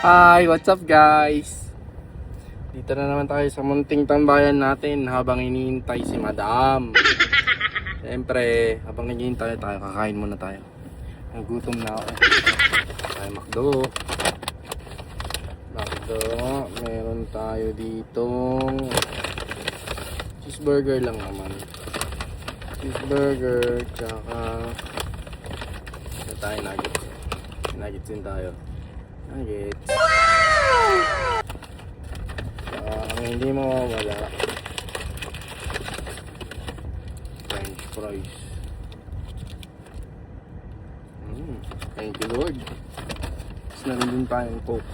Hi, what's up guys? Dito na naman tayo sa munting tambayan natin habang iniintay si Madam. Siyempre, habang naghihintay tayo, kakain muna tayo. Nagutom na ako. Tayo McDo. Meron tayo ditong cheeseburger lang naman. Cheeseburger, tsaka tayo nuggets. Nuggets din tayo. Nuggets. Ang hindi mawawala, French fries. Thank you Lord. Tapos na rin din tayong Coke.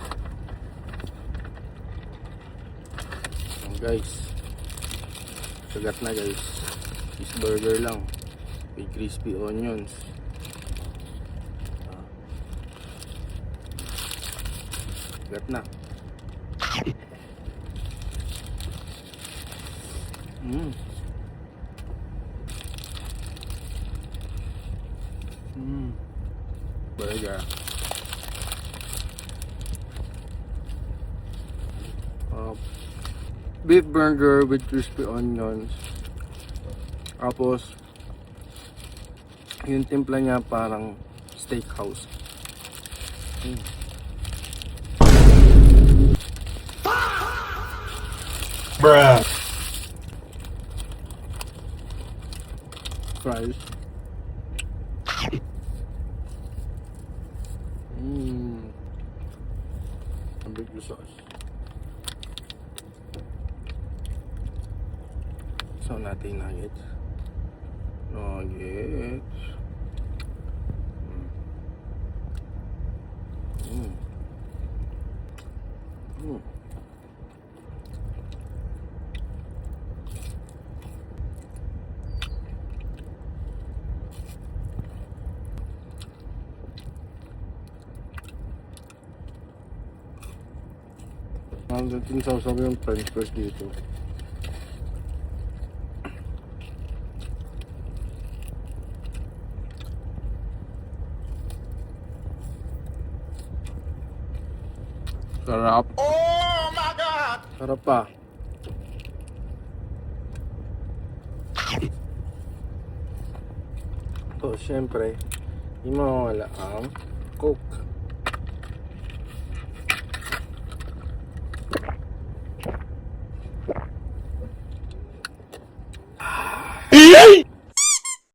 Guys, sagat na guys. Cheeseburger lang with crispy onions. Sagat na. Burger. Beef burger with crispy onions. Tapos yung timpla niya parang steakhouse. Bruh. Fries. Barbecue sauce. So natin nuggets. Nuggets. Hanggang sausaw yung french fries dito. Sarap. Oh my God! Sarap pa. So, syempre, hindi mawawala ang Coke.